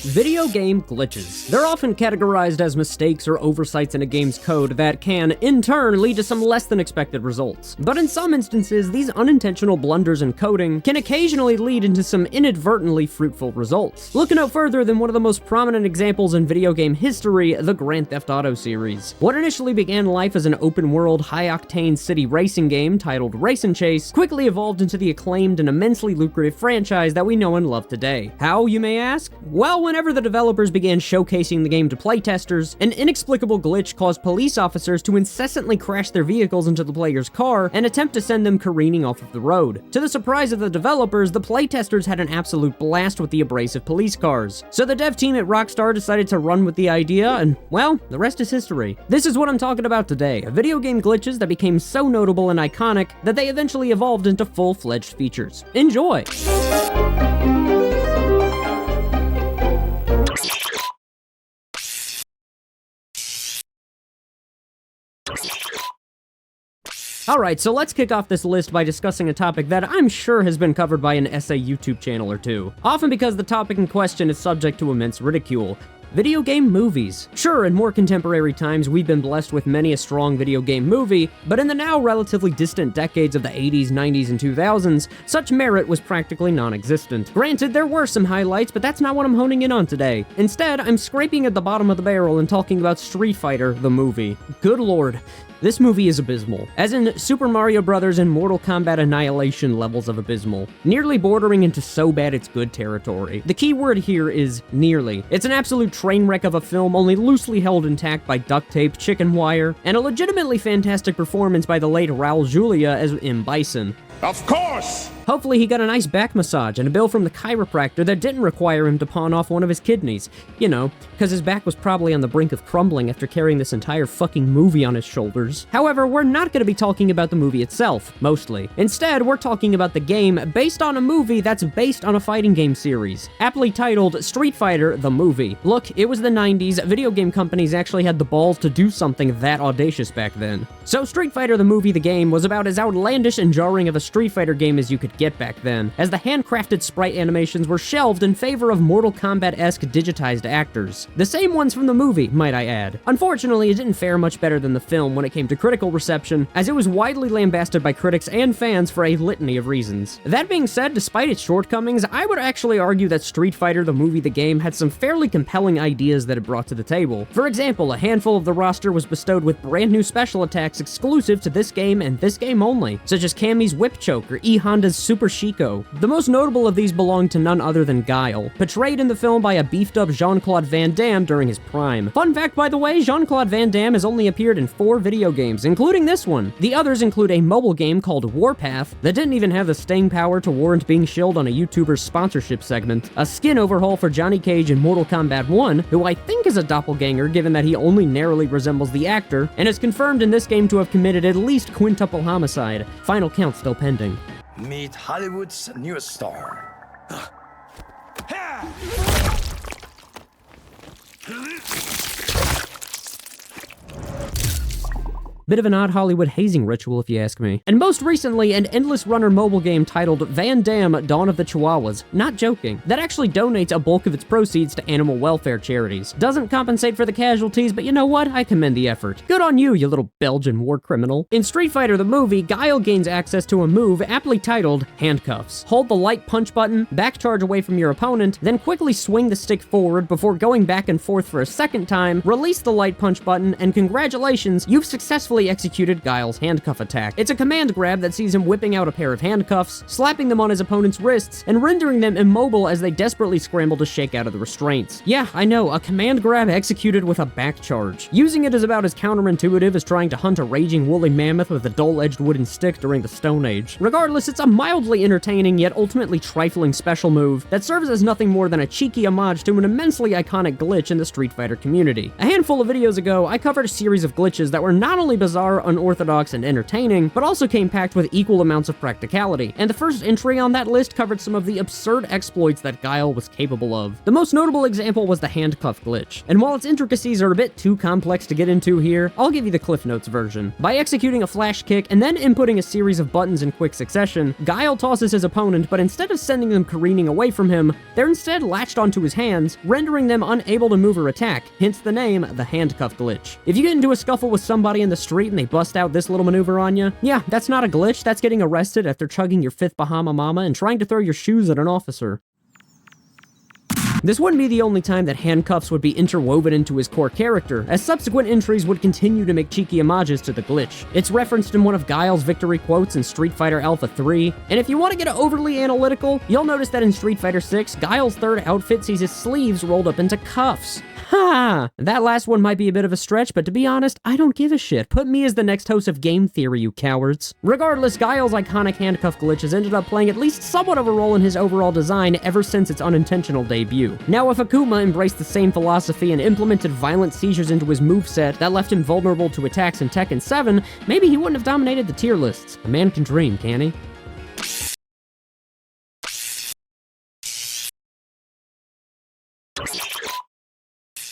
Video game glitches. They're often categorized as mistakes or oversights in a game's code that can, in turn, lead to some less than expected results. But in some instances, these unintentional blunders in coding can occasionally lead into some inadvertently fruitful results. Look no further than one of the most prominent examples in video game history, the Grand Theft Auto series. What initially began life as an open-world, high-octane city racing game titled Race and Chase quickly evolved into the acclaimed and immensely lucrative franchise that we know and love today. How, you may ask? Well, whenever the developers began showcasing the game to playtesters, an inexplicable glitch caused police officers to incessantly crash their vehicles into the player's car and attempt to send them careening off of the road. To the surprise of the developers, the playtesters had an absolute blast with the abrasive police cars. So the dev team at Rockstar decided to run with the idea, and, well, the rest is history. This is what I'm talking about today, video game glitches that became so notable and iconic that they eventually evolved into full-fledged features. Enjoy! Alright, so let's kick off this list by discussing a topic that I'm sure has been covered by an essay YouTube channel or two, often because the topic in question is subject to immense ridicule. Video game movies. Sure, in more contemporary times, we've been blessed with many a strong video game movie, but in the now relatively distant decades of the 80s, 90s, and 2000s, such merit was practically non-existent. Granted, there were some highlights, but that's not what I'm honing in on today. Instead, I'm scraping at the bottom of the barrel and talking about Street Fighter, the movie. Good lord. This movie is abysmal, as in Super Mario Bros. And Mortal Kombat Annihilation levels of abysmal, nearly bordering into so bad it's good territory. The key word here is nearly. It's an absolute train wreck of a film only loosely held intact by duct tape, chicken wire, and a legitimately fantastic performance by the late Raul Julia as M. Bison. Of course! Hopefully he got a nice back massage and a bill from the chiropractor that didn't require him to pawn off one of his kidneys. You know, because his back was probably on the brink of crumbling after carrying this entire fucking movie on his shoulders. However, we're not going to be talking about the movie itself, mostly. Instead, we're talking about the game based on a movie that's based on a fighting game series, aptly titled Street Fighter, the movie. Look, it was the 90s, video game companies actually had the balls to do something that audacious back then. So Street Fighter, the movie, the game, was about as outlandish and jarring of a Street Fighter game as you could get back then, as the handcrafted sprite animations were shelved in favor of Mortal Kombat-esque digitized actors. The same ones from the movie, might I add. Unfortunately, it didn't fare much better than the film when it came to critical reception, as it was widely lambasted by critics and fans for a litany of reasons. That being said, despite its shortcomings, I would actually argue that Street Fighter, the movie, the game, had some fairly compelling ideas that it brought to the table. For example, a handful of the roster was bestowed with brand new special attacks exclusive to this game and this game only, such as Cammy's Whip Choke or E. Honda's Super Chico. The most notable of these belong to none other than Guile, portrayed in the film by a beefed-up Jean-Claude Van Damme during his prime. Fun fact, by the way, Jean-Claude Van Damme has only appeared in 4 video games, including this one. The others include a mobile game called Warpath that didn't even have the staying power to warrant being shilled on a YouTuber's sponsorship segment, a skin overhaul for Johnny Cage in Mortal Kombat 1, who I think is a doppelganger given that he only narrowly resembles the actor, and is confirmed in this game to have committed at least quintuple homicide. Final count still pending. Meet Hollywood's newest star. Bit of an odd Hollywood hazing ritual, if you ask me. And most recently, an endless runner mobile game titled Van Damme Dawn of the Chihuahuas. Not joking. That actually donates a bulk of its proceeds to animal welfare charities. Doesn't compensate for the casualties, but you know what? I commend the effort. Good on you, you little Belgian war criminal. In Street Fighter the movie, Guile gains access to a move aptly titled Handcuffs. Hold the light punch button, back charge away from your opponent, then quickly swing the stick forward before going back and forth for a second time, release the light punch button, and congratulations, you've successfully executed Guile's handcuff attack. It's a command grab that sees him whipping out a pair of handcuffs, slapping them on his opponent's wrists, and rendering them immobile as they desperately scramble to shake out of the restraints. Yeah, I know, a command grab executed with a back charge. Using it is about as counterintuitive as trying to hunt a raging woolly mammoth with a dull-edged wooden stick during the Stone Age. Regardless, it's a mildly entertaining yet ultimately trifling special move that serves as nothing more than a cheeky homage to an immensely iconic glitch in the Street Fighter community. A handful of videos ago, I covered a series of glitches that were not only bizarre, unorthodox, and entertaining, but also came packed with equal amounts of practicality, and the first entry on that list covered some of the absurd exploits that Guile was capable of. The most notable example was the handcuff glitch, and while its intricacies are a bit too complex to get into here, I'll give you the Cliff Notes version. By executing a flash kick and then inputting a series of buttons in quick succession, Guile tosses his opponent, but instead of sending them careening away from him, they're instead latched onto his hands, rendering them unable to move or attack, hence the name, the handcuff glitch. If you get into a scuffle with somebody in the street and they bust out this little maneuver on you, yeah, that's not a glitch, that's getting arrested after chugging your 5th Bahama Mama and trying to throw your shoes at an officer. This wouldn't be the only time that Handcuffs would be interwoven into his core character, as subsequent entries would continue to make cheeky homages to the glitch. It's referenced in one of Guile's victory quotes in Street Fighter Alpha 3, and if you want to get overly analytical, you'll notice that in Street Fighter 6, Guile's third outfit sees his sleeves rolled up into cuffs. Ha! That last one might be a bit of a stretch, but to be honest, I don't give a shit. Put me as the next host of Game Theory, you cowards. Regardless, Guile's iconic handcuff glitch has ended up playing at least somewhat of a role in his overall design ever since its unintentional debut. Now, if Akuma embraced the same philosophy and implemented violent seizures into his moveset that left him vulnerable to attacks in Tekken 7, maybe he wouldn't have dominated the tier lists. A man can dream, can he?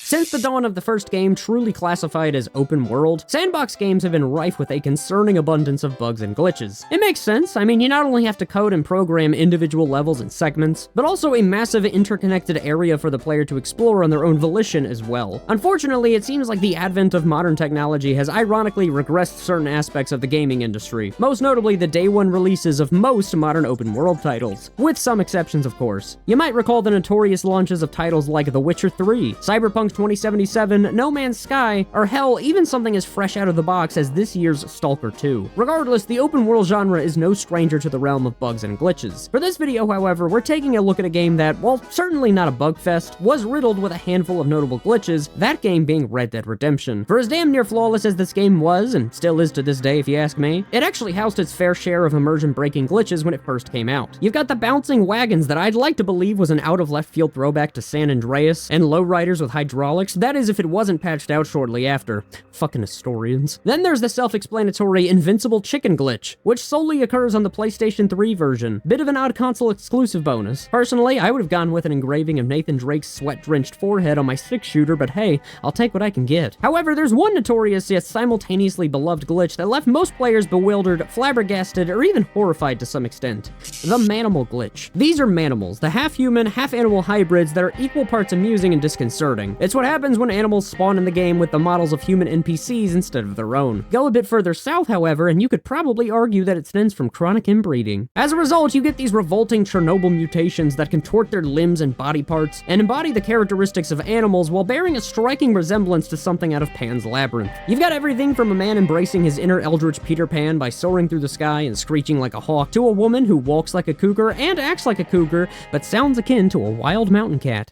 Since the dawn of the first game, truly classified as open world, sandbox games have been rife with a concerning abundance of bugs and glitches. It makes sense. I mean, you not only have to code and program individual levels and segments, but also a massive interconnected area for the player to explore on their own volition as well. Unfortunately, it seems like the advent of modern technology has ironically regressed certain aspects of the gaming industry, most notably the day one releases of most modern open world titles, with some exceptions of course. You might recall the notorious launches of titles like The Witcher 3, Cyberpunk 2077, No Man's Sky, or hell, even something as fresh out of the box as this year's Stalker 2. Regardless, the open world genre is no stranger to the realm of bugs and glitches. For this video, however, we're taking a look at a game that, while certainly not a bug fest, was riddled with a handful of notable glitches, that game being Red Dead Redemption. For as damn near flawless as this game was, and still is to this day if you ask me, it actually housed its fair share of immersion-breaking glitches when it first came out. You've got the bouncing wagons that I'd like to believe was an out-of-left-field throwback to San Andreas, and lowriders with hydraulics. That is if it wasn't patched out shortly after. Fucking historians. Then there's the self-explanatory Invincible Chicken glitch, which solely occurs on the PlayStation 3 version. Bit of an odd console exclusive bonus. Personally, I would have gone with an engraving of Nathan Drake's sweat-drenched forehead on my 6-shooter, but hey, I'll take what I can get. However, there's one notorious yet simultaneously beloved glitch that left most players bewildered, flabbergasted, or even horrified to some extent. The Manimal glitch. These are Manimals, the half-human, half-animal hybrids that are equal parts amusing and disconcerting. It's what happens when animals spawn in the game with the models of human NPCs instead of their own. Go a bit further south, however, and you could probably argue that it stems from chronic inbreeding. As a result, you get these revolting Chernobyl mutations that contort their limbs and body parts, and embody the characteristics of animals while bearing a striking resemblance to something out of Pan's Labyrinth. You've got everything from a man embracing his inner eldritch Peter Pan by soaring through the sky and screeching like a hawk, to a woman who walks like a cougar and acts like a cougar, but sounds akin to a wild mountain cat.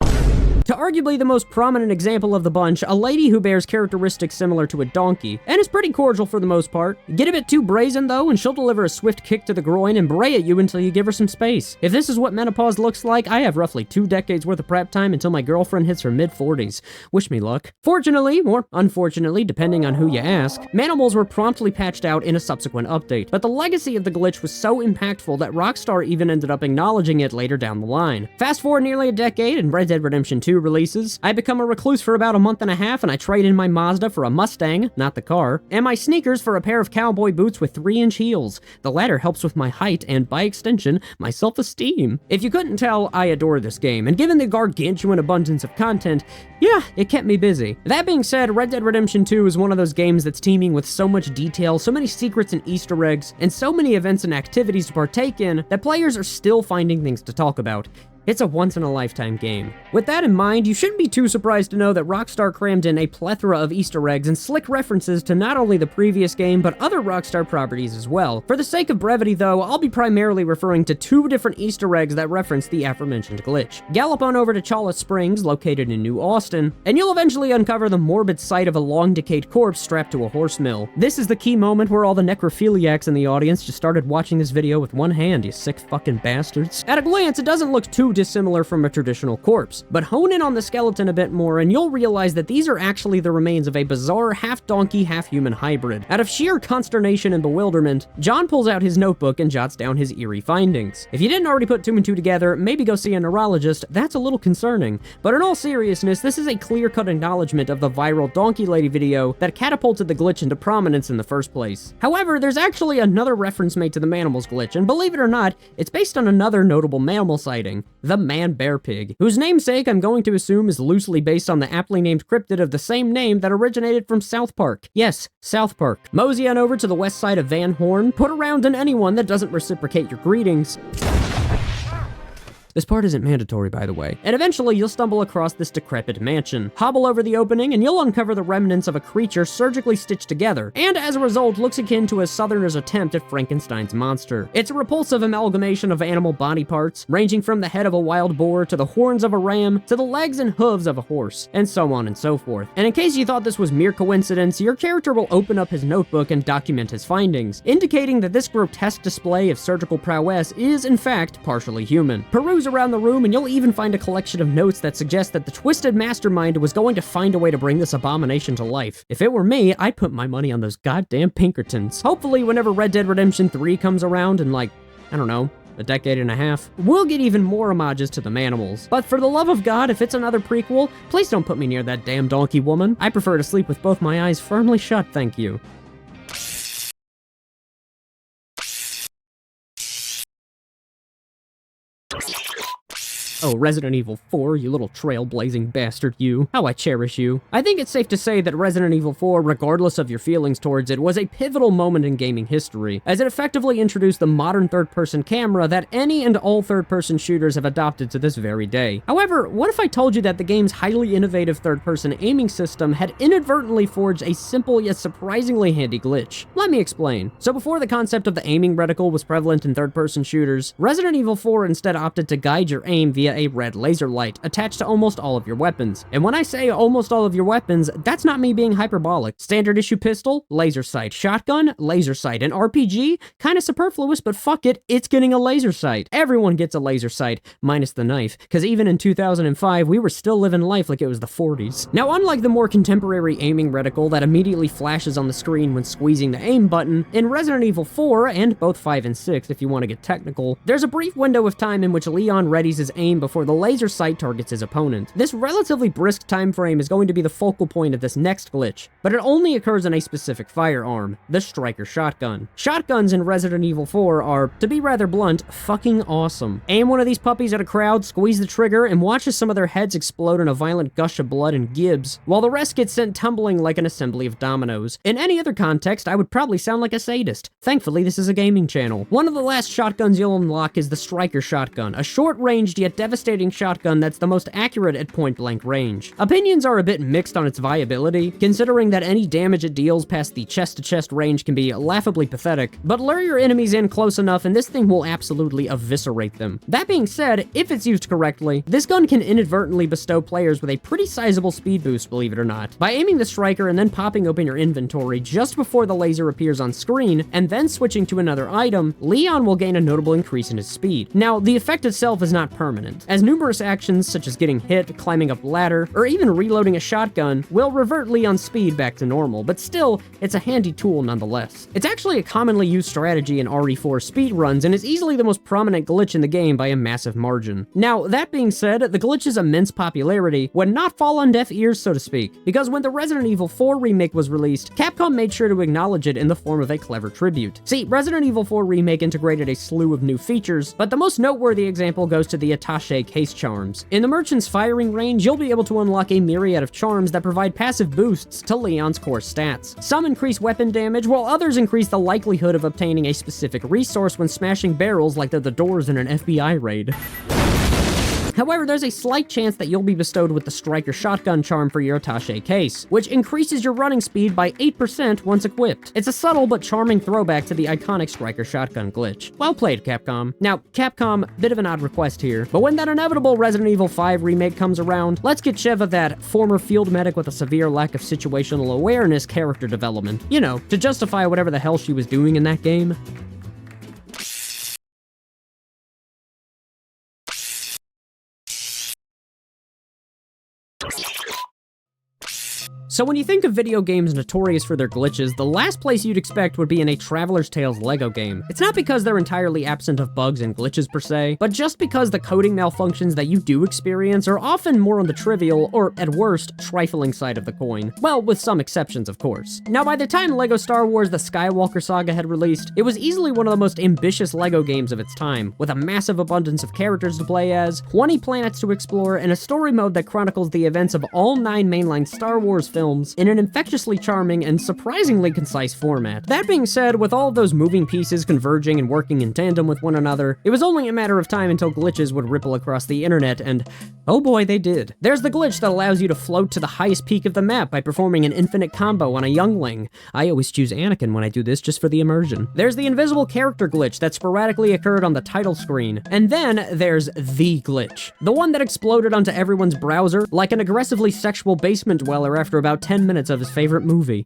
To arguably the most prominent example of the bunch, a lady who bears characteristics similar to a donkey, and is pretty cordial for the most part. Get a bit too brazen though, and she'll deliver a swift kick to the groin and bray at you until you give her some space. If this is what menopause looks like, I have roughly 2 decades worth of prep time until my girlfriend hits her mid-40s. Wish me luck. Fortunately, or unfortunately, depending on who you ask, Manimals were promptly patched out in a subsequent update, but the legacy of the glitch was so impactful that Rockstar even ended up acknowledging it later down the line. Fast forward nearly a decade, and Red Dead Redemption 2 releases, I become a recluse for about a month and a half, and I trade in my Mazda for a Mustang, not the car, and my sneakers for a pair of cowboy boots with 3-inch heels. The latter helps with my height and, by extension, my self-esteem. If you couldn't tell, I adore this game, and given the gargantuan abundance of content, yeah, it kept me busy. That being said, Red Dead Redemption 2 is one of those games that's teeming with so much detail, so many secrets and Easter eggs, and so many events and activities to partake in that players are still finding things to talk about. It's a once-in-a-lifetime game. With that in mind, you shouldn't be too surprised to know that Rockstar crammed in a plethora of Easter eggs and slick references to not only the previous game, but other Rockstar properties as well. For the sake of brevity though, I'll be primarily referring to 2 different Easter eggs that reference the aforementioned glitch. Gallop on over to Chalice Springs, located in New Austin, and you'll eventually uncover the morbid sight of a long-decayed corpse strapped to a horse mill. This is the key moment where all the necrophiliacs in the audience just started watching this video with one hand, you sick fucking bastards. At a glance, it doesn't look too too dissimilar from a traditional corpse. But hone in on the skeleton a bit more and you'll realize that these are actually the remains of a bizarre half-donkey, half-human hybrid. Out of sheer consternation and bewilderment, John pulls out his notebook and jots down his eerie findings. If you didn't already put two and two together, maybe go see a neurologist, that's a little concerning. But in all seriousness, this is a clear-cut acknowledgement of the viral Donkey Lady video that catapulted the glitch into prominence in the first place. However, there's actually another reference made to the Manimals glitch, and believe it or not, it's based on another notable mammal sighting, the man-bear pig, whose namesake I'm going to assume is loosely based on the aptly named cryptid of the same name that originated from South Park. Yes, South Park. Mosey on over to the west side of Van Horn, put around in anyone that doesn't reciprocate your greetings. This part isn't mandatory, by the way. And eventually, you'll stumble across this decrepit mansion. Hobble over the opening, and you'll uncover the remnants of a creature surgically stitched together, and as a result, looks akin to a Southerner's attempt at Frankenstein's monster. It's a repulsive amalgamation of animal body parts, ranging from the head of a wild boar, to the horns of a ram, to the legs and hooves of a horse, and so on and so forth. And in case you thought this was mere coincidence, your character will open up his notebook and document his findings, indicating that this grotesque display of surgical prowess is, in fact, partially human. Peruse around the room and you'll even find a collection of notes that suggest that the twisted mastermind was going to find a way to bring this abomination to life. If it were me, I'd put my money on those goddamn Pinkertons. Hopefully, whenever Red Dead Redemption 3 comes around in like, I don't know, a decade and a half, we'll get even more homages to the Manimals. But for the love of God, if it's another prequel, please don't put me near that damn donkey woman. I prefer to sleep with both my eyes firmly shut, thank you. Oh, Resident Evil 4, you little trailblazing bastard, you. How I cherish you. I think it's safe to say that Resident Evil 4, regardless of your feelings towards it, was a pivotal moment in gaming history, as it effectively introduced the modern third-person camera that any and all third-person shooters have adopted to this very day. However, what if I told you that the game's highly innovative third-person aiming system had inadvertently forged a simple yet surprisingly handy glitch? Let me explain. So before the concept of the aiming reticle was prevalent in third-person shooters, Resident Evil 4 instead opted to guide your aim via a red laser light attached to almost all of your weapons. And when I say almost all of your weapons, that's not me being hyperbolic. Standard issue pistol, laser sight. Shotgun, laser sight. And RPG, kinda superfluous, but fuck it, it's getting a laser sight. Everyone gets a laser sight, minus the knife, because even in 2005, we were still living life like it was the 40s. Now, unlike the more contemporary aiming reticle that immediately flashes on the screen when squeezing the aim button, in Resident Evil 4, and both 5 and 6 if you want to get technical, there's a brief window of time in which Leon readies his aim before the laser sight targets his opponent. This relatively brisk time frame is going to be the focal point of this next glitch, but it only occurs in a specific firearm, the striker shotgun. Shotguns in Resident Evil 4 are, to be rather blunt, fucking awesome. Aim one of these puppies at a crowd, squeeze the trigger, and watch as some of their heads explode in a violent gush of blood and gibs, while the rest get sent tumbling like an assembly of dominoes. In any other context, I would probably sound like a sadist. Thankfully, this is a gaming channel. One of the last shotguns you'll unlock is the striker shotgun, a short-ranged yet devastating shotgun that's the most accurate at point-blank range. Opinions are a bit mixed on its viability, considering that any damage it deals past the chest-to-chest range can be laughably pathetic, but lure your enemies in close enough and this thing will absolutely eviscerate them. That being said, if it's used correctly, this gun can inadvertently bestow players with a pretty sizable speed boost, believe it or not. By aiming the striker and then popping open your inventory just before the laser appears on screen, and then switching to another item, Leon will gain a notable increase in his speed. Now, the effect itself is not permanent, as numerous actions such as getting hit, climbing up a ladder, or even reloading a shotgun will revert Leon's speed back to normal, but still, it's a handy tool nonetheless. It's actually a commonly used strategy in RE4 speedruns and is easily the most prominent glitch in the game by a massive margin. Now, that being said, the glitch's immense popularity would not fall on deaf ears, so to speak, because when the Resident Evil 4 remake was released, Capcom made sure to acknowledge it in the form of a clever tribute. See, Resident Evil 4 Remake integrated a slew of new features, but the most noteworthy example goes to the attaché case charms. In the merchant's firing range, you'll be able to unlock a myriad of charms that provide passive boosts to Leon's core stats. Some increase weapon damage, while others increase the likelihood of obtaining a specific resource when smashing barrels like they're the doors in an FBI raid. However, there's a slight chance that you'll be bestowed with the striker shotgun charm for your attaché case, which increases your running speed by 8% once equipped. It's a subtle but charming throwback to the iconic striker shotgun glitch. Well played, Capcom. Now, Capcom, bit of an odd request here, but when that inevitable Resident Evil 5 remake comes around, let's get Sheva that former field medic with a severe lack of situational awareness character development. You know, to justify whatever the hell she was doing in that game. So when you think of video games notorious for their glitches, the last place you'd expect would be in a Traveler's Tales Lego game. It's not because they're entirely absent of bugs and glitches per se, but just because the coding malfunctions that you do experience are often more on the trivial, or at worst, trifling side of the coin. Well, with some exceptions, of course. Now, by the time LEGO Star Wars The Skywalker Saga had released, it was easily one of the most ambitious LEGO games of its time, with a massive abundance of characters to play as, 20 planets to explore, and a story mode that chronicles the events of all 9 mainline Star Wars films in an infectiously charming and surprisingly concise format. That being said, with all of those moving pieces converging and working in tandem with one another, it was only a matter of time until glitches would ripple across the internet, and oh boy, they did. There's the glitch that allows you to float to the highest peak of the map by performing an infinite combo on a youngling. I always choose Anakin when I do this just for the immersion. There's the invisible character glitch that sporadically occurred on the title screen. And then there's the glitch. The one that exploded onto everyone's browser like an aggressively sexual basement dweller after about 10 minutes of his favorite movie.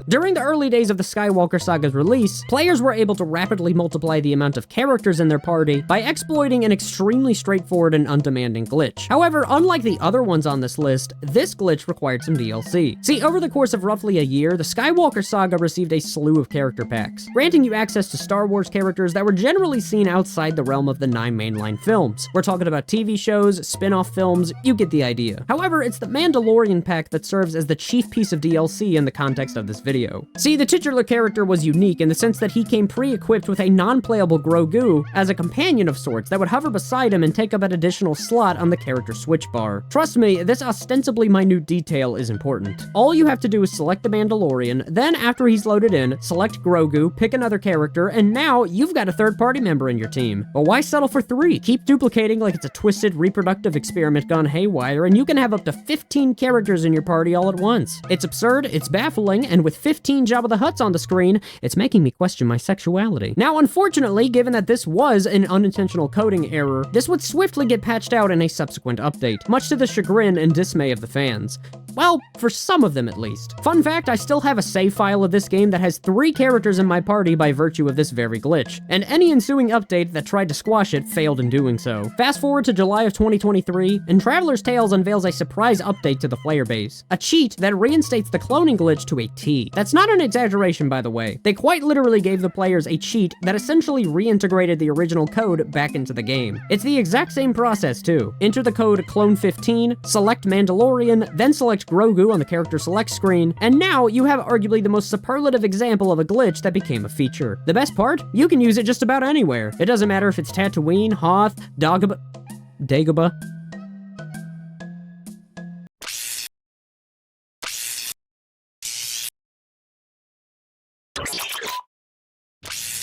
During the early days of the Skywalker Saga's release, players were able to rapidly multiply the amount of characters in their party by exploiting an extremely straightforward and undemanding glitch. However, unlike the other ones on this list, this glitch required some DLC. See, over the course of roughly a year, the Skywalker Saga received a slew of character packs, granting you access to Star Wars characters that were generally seen outside the realm of the 9 mainline films. We're talking about TV shows, spin-off films, you get the idea. However, it's the Mandalorian pack that serves as the chief piece of DLC in the context of this video. See, the titular character was unique in the sense that he came pre-equipped with a non-playable Grogu as a companion of sorts that would hover beside him and take up an additional slot on the character switch bar. Trust me, this ostensibly minute detail is important. All you have to do is select the Mandalorian, then after he's loaded in, select Grogu, pick another character, and now you've got a third-party member in your team. But why settle for 3? Keep duplicating like it's a twisted reproductive experiment gone haywire, and you can have up to 15 characters in your party all at once. It's absurd, it's baffling, and with 15 Jabba the Hutts on the screen, it's making me question my sexuality. Now, unfortunately, given that this was an unintentional coding error, this would swiftly get patched out in a subsequent update, much to the chagrin and dismay of the fans. Well, for some of them at least. Fun fact, I still have a save file of this game that has 3 characters in my party by virtue of this very glitch, and any ensuing update that tried to squash it failed in doing so. Fast forward to July of 2023, and Traveler's Tales unveils a surprise update to the player base. A cheat that reinstates the cloning glitch to a T. That's not an exaggeration, by the way. They quite literally gave the players a cheat that essentially reintegrated the original code back into the game. It's the exact same process, too. Enter the code clone15, select Mandalorian, then select Grogu on the character select screen, and now you have arguably the most superlative example of a glitch that became a feature. The best part? You can use it just about anywhere. It doesn't matter if it's Tatooine, Hoth, Dagobah.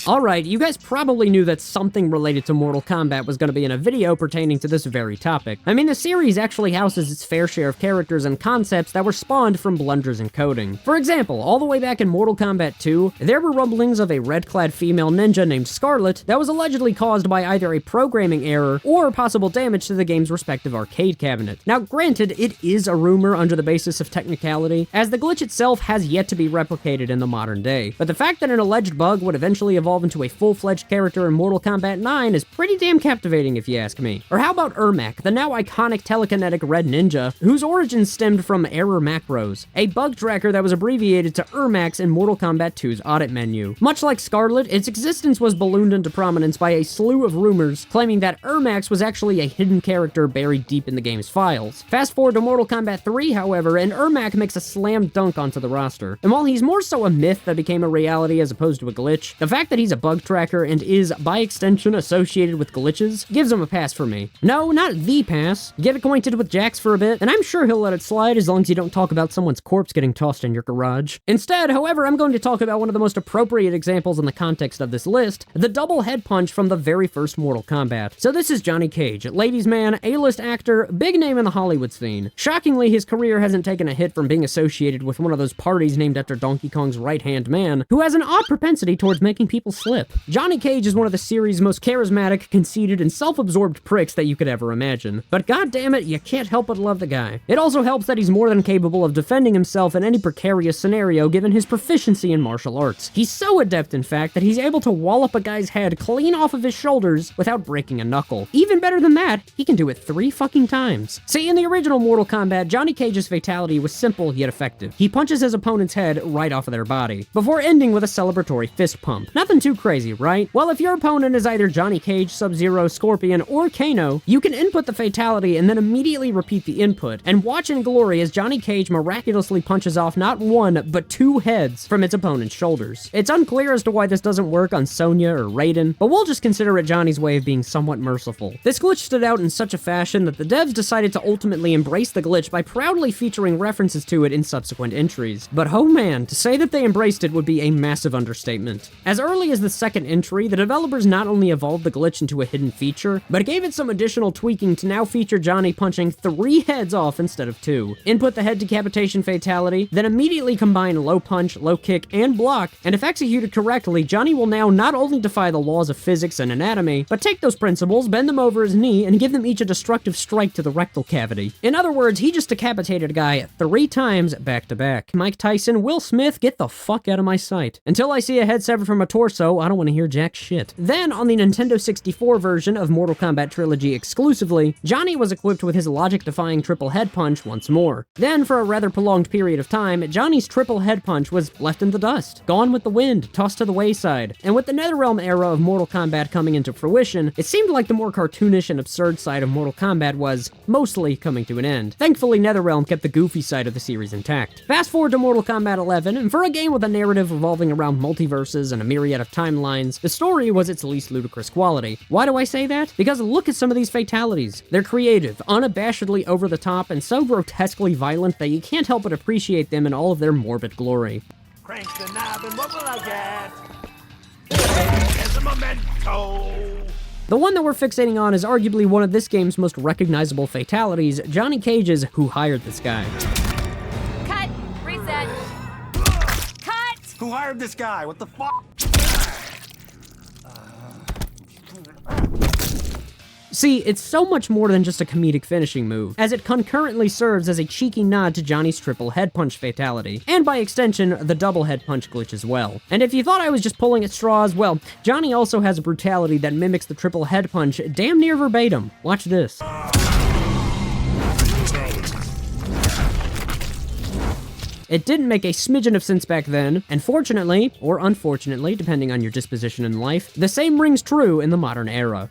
Alright, you guys probably knew that something related to Mortal Kombat was going to be in a video pertaining to this very topic. I mean, the series actually houses its fair share of characters and concepts that were spawned from blunders in coding. For example, all the way back in Mortal Kombat 2, there were rumblings of a red-clad female ninja named Scarlet that was allegedly caused by either a programming error or possible damage to the game's respective arcade cabinet. Now, granted, it is a rumor under the basis of technicality, as the glitch itself has yet to be replicated in the modern day, but the fact that an alleged bug would eventually evolve into a full-fledged character in Mortal Kombat 9 is pretty damn captivating if you ask me. Or how about Ermac, the now iconic telekinetic red ninja, whose origins stemmed from error macros, a bug tracker that was abbreviated to Ermacs in Mortal Kombat 2's audit menu. Much like Scarlet, its existence was ballooned into prominence by a slew of rumors claiming that Ermacs was actually a hidden character buried deep in the game's files. Fast forward to Mortal Kombat 3, however, and Ermac makes a slam dunk onto the roster. And while he's more so a myth that became a reality as opposed to a glitch, the fact that he's a bug tracker and is, by extension, associated with glitches gives him a pass for me. No, not the pass. Get acquainted with Jax for a bit, and I'm sure he'll let it slide as long as you don't talk about someone's corpse getting tossed in your garage. Instead, however, I'm going to talk about one of the most appropriate examples in the context of this list, the double head punch from the very first Mortal Kombat. So this is Johnny Cage, ladies' man, A-list actor, big name in the Hollywood scene. Shockingly, his career hasn't taken a hit from being associated with one of those parties named after Donkey Kong's right-hand man, who has an odd propensity towards making people slip. Johnny Cage is one of the series' most charismatic, conceited, and self-absorbed pricks that you could ever imagine. But goddammit, you can't help but love the guy. It also helps that he's more than capable of defending himself in any precarious scenario given his proficiency in martial arts. He's so adept, in fact, that he's able to wallop a guy's head clean off of his shoulders without breaking a knuckle. Even better than that, he can do it 3 fucking times. See, in the original Mortal Kombat, Johnny Cage's fatality was simple yet effective. He punches his opponent's head right off of their body, before ending with a celebratory fist pump. Nothing too crazy, right? Well, if your opponent is either Johnny Cage, Sub-Zero, Scorpion, or Kano, you can input the fatality and then immediately repeat the input, and watch in glory as Johnny Cage miraculously punches off not 1, but 2 heads from its opponent's shoulders. It's unclear as to why this doesn't work on Sonya or Raiden, but we'll just consider it Johnny's way of being somewhat merciful. This glitch stood out in such a fashion that the devs decided to ultimately embrace the glitch by proudly featuring references to it in subsequent entries. But oh man, to say that they embraced it would be a massive understatement. As early as the second entry, the developers not only evolved the glitch into a hidden feature, but gave it some additional tweaking to now feature Johnny punching 3 heads off instead of 2. Input the head decapitation fatality, then immediately combine low punch, low kick, and block, and if executed correctly, Johnny will now not only defy the laws of physics and anatomy, but take those principles, bend them over his knee, and give them each a destructive strike to the rectal cavity. In other words, he just decapitated a guy 3 times back to back. Mike Tyson, Will Smith, get the fuck out of my sight. Until I see a head severed from a torso, I don't want to hear jack shit. Then, on the Nintendo 64 version of Mortal Kombat Trilogy exclusively, Johnny was equipped with his logic-defying triple head punch once more. Then, for a rather prolonged period of time, Johnny's triple head punch was left in the dust, gone with the wind, tossed to the wayside. And with the Netherrealm era of Mortal Kombat coming into fruition, it seemed like the more cartoonish and absurd side of Mortal Kombat was mostly coming to an end. Thankfully, Netherrealm kept the goofy side of the series intact. Fast forward to Mortal Kombat 11, and for a game with a narrative revolving around multiverses and a myriad of timelines, the story was its least ludicrous quality. Why do I say that? Because look at some of these fatalities. They're creative, unabashedly over the top, and so grotesquely violent that you can't help but appreciate them in all of their morbid glory. Crank the knob and what will I get? As a memento. The one that we're fixating on is arguably one of this game's most recognizable fatalities, Johnny Cage's Who Hired This Guy. Cut! Reset! Cut! Who hired this guy? What the fuck? See, it's so much more than just a comedic finishing move, as it concurrently serves as a cheeky nod to Johnny's triple head punch fatality, and by extension, the double head punch glitch as well. And if you thought I was just pulling at straws, well, Johnny also has a brutality that mimics the triple head punch damn near verbatim. Watch this. It didn't make a smidgen of sense back then, and fortunately, or unfortunately, depending on your disposition in life, the same rings true in the modern era.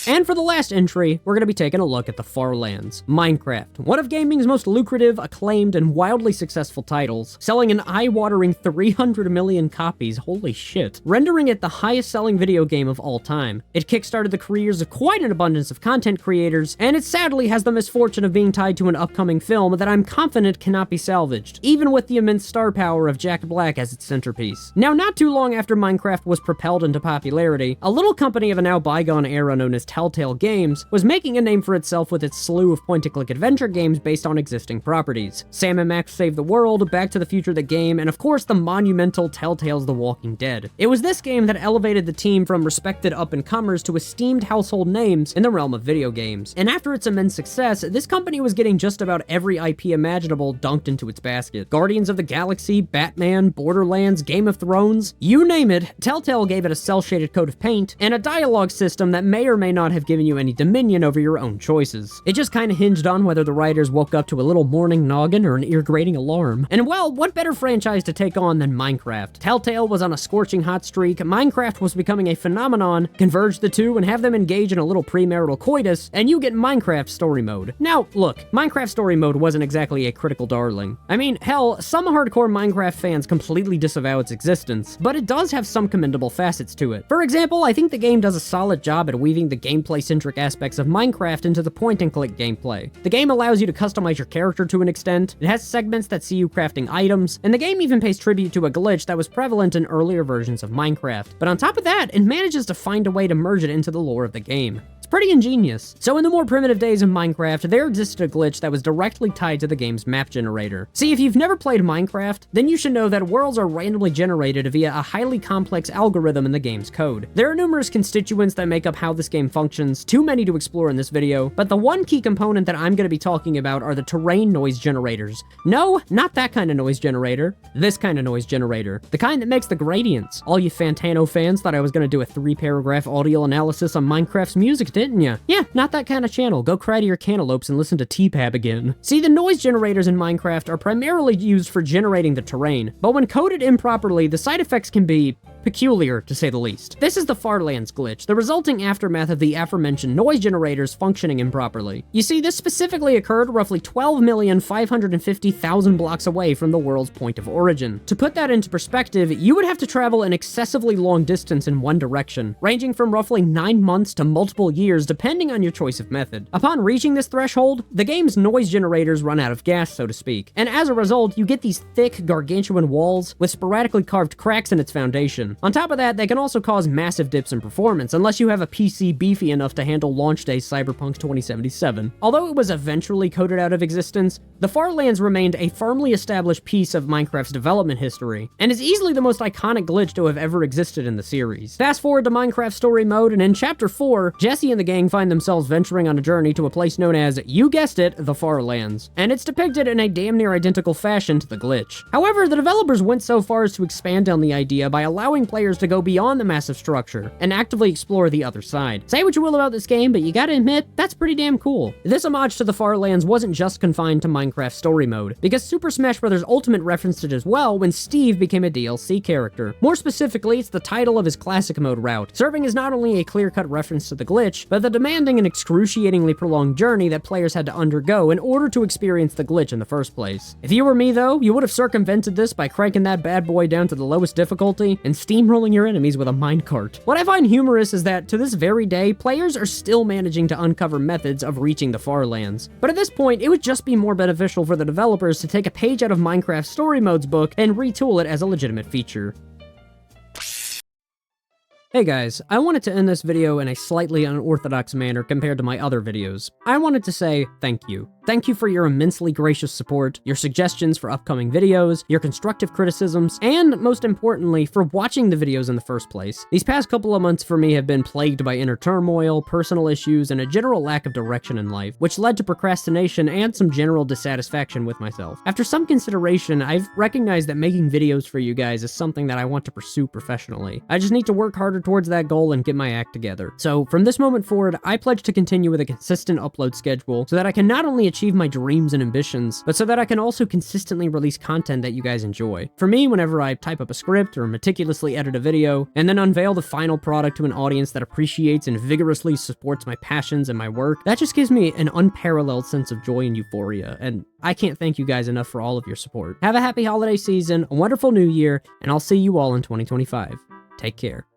And for the last entry, we're going to be taking a look at the Farlands, Minecraft, one of gaming's most lucrative, acclaimed, and wildly successful titles, selling an eye-watering 300 million copies, holy shit, rendering it the highest-selling video game of all time. It kickstarted the careers of quite an abundance of content creators, and it sadly has the misfortune of being tied to an upcoming film that I'm confident cannot be salvaged, even with the immense star power of Jack Black as its centerpiece. Now, not too long after Minecraft was propelled into popularity, a little company of a now bygone era known as Telltale Games was making a name for itself with its slew of point-and-click adventure games based on existing properties. Sam & Max Save the World, Back to the Future the game, and of course the monumental Telltale's The Walking Dead. It was this game that elevated the team from respected up-and-comers to esteemed household names in the realm of video games. And after its immense success, this company was getting just about every IP imaginable dunked into its basket. Guardians of the Galaxy, Batman, Borderlands, Game of Thrones, you name it, Telltale gave it a cel-shaded coat of paint and a dialogue system that may or may not have given you any dominion over your own choices. It just kinda hinged on whether the writers woke up to a little morning noggin or an ear-grating alarm. And well, what better franchise to take on than Minecraft? Telltale was on a scorching hot streak, Minecraft was becoming a phenomenon, converge the two and have them engage in a little premarital coitus, and you get Minecraft Story Mode. Now, look, Minecraft Story Mode wasn't exactly a critical darling. I mean, hell, some hardcore Minecraft fans completely disavow its existence, but it does have some commendable facets to it. For example, I think the game does a solid job at weaving the gameplay-centric aspects of Minecraft into the point-and-click gameplay. The game allows you to customize your character to an extent, it has segments that see you crafting items, and the game even pays tribute to a glitch that was prevalent in earlier versions of Minecraft. But on top of that, it manages to find a way to merge it into the lore of the game. It's Pretty ingenious. So in the more primitive days of Minecraft, there existed a glitch that was directly tied to the game's map generator. See, if you've never played Minecraft, then you should know that worlds are randomly generated via a highly complex algorithm in the game's code. There are numerous constituents that make up how this game functions, too many to explore in this video, but the one key component that I'm going to be talking about are the terrain noise generators. No, not that kind of noise generator. This kind of noise generator. The kind that makes the gradients. All you Fantano fans thought I was going to do a 3-paragraph audio analysis on Minecraft's music, didn't ya? Yeah, not that kind of channel. Go cry to your cantaloupes and listen to T-Pab again. See, the noise generators in Minecraft are primarily used for generating the terrain, but when coded improperly, the side effects can be peculiar, to say the least. This is the Farlands glitch, the resulting aftermath of the aforementioned noise generators functioning improperly. You see, this specifically occurred roughly 12,550,000 blocks away from the world's point of origin. To put that into perspective, you would have to travel an excessively long distance in one direction, ranging from roughly 9 months to multiple years depending on your choice of method. Upon reaching this threshold, the game's noise generators run out of gas, so to speak, and as a result, you get these thick, gargantuan walls with sporadically carved cracks in its foundation. On top of that, they can also cause massive dips in performance unless you have a PC beefy enough to handle launch day Cyberpunk 2077. Although it was eventually coded out of existence, the Farlands remained a firmly established piece of Minecraft's development history, and is easily the most iconic glitch to have ever existed in the series. Fast forward to Minecraft Story Mode, and in Chapter 4, Jesse and the gang find themselves venturing on a journey to a place known as, you guessed it, the Farlands, and it's depicted in a damn near identical fashion to the glitch. However, the developers went so far as to expand on the idea by allowing players to go beyond the massive structure and actively explore the other side. Say what you will about this game, but you gotta admit, that's pretty damn cool. This homage to the Farlands wasn't just confined to Minecraft Story Mode, because Super Smash Bros. Ultimate referenced it as well when Steve became a DLC character. More specifically, it's the title of his Classic Mode route, serving as not only a clear-cut reference to the glitch, but the demanding and excruciatingly prolonged journey that players had to undergo in order to experience the glitch in the first place. If you were me though, you would have circumvented this by cranking that bad boy down to the lowest difficulty and steamrolling your enemies with a minecart. What I find humorous is that, to this very day, players are still managing to uncover methods of reaching the Farlands. But at this point, it would just be more beneficial for the developers to take a page out of Minecraft Story Mode's book and retool it as a legitimate feature. Hey guys, I wanted to end this video in a slightly unorthodox manner compared to my other videos. I wanted to say thank you. Thank you for your immensely gracious support, your suggestions for upcoming videos, your constructive criticisms, and most importantly, for watching the videos in the first place. These past couple of months for me have been plagued by inner turmoil, personal issues, and a general lack of direction in life, which led to procrastination and some general dissatisfaction with myself. After some consideration, I've recognized that making videos for you guys is something that I want to pursue professionally. I just need to work harder towards that goal and get my act together. So from this moment forward, I pledge to continue with a consistent upload schedule so that I can not only achieve my dreams and ambitions, but so that I can also consistently release content that you guys enjoy. For me, whenever I type up a script or meticulously edit a video, and then unveil the final product to an audience that appreciates and vigorously supports my passions and my work, that just gives me an unparalleled sense of joy and euphoria, and I can't thank you guys enough for all of your support. Have a happy holiday season, a wonderful new year, and I'll see you all in 2025. Take care.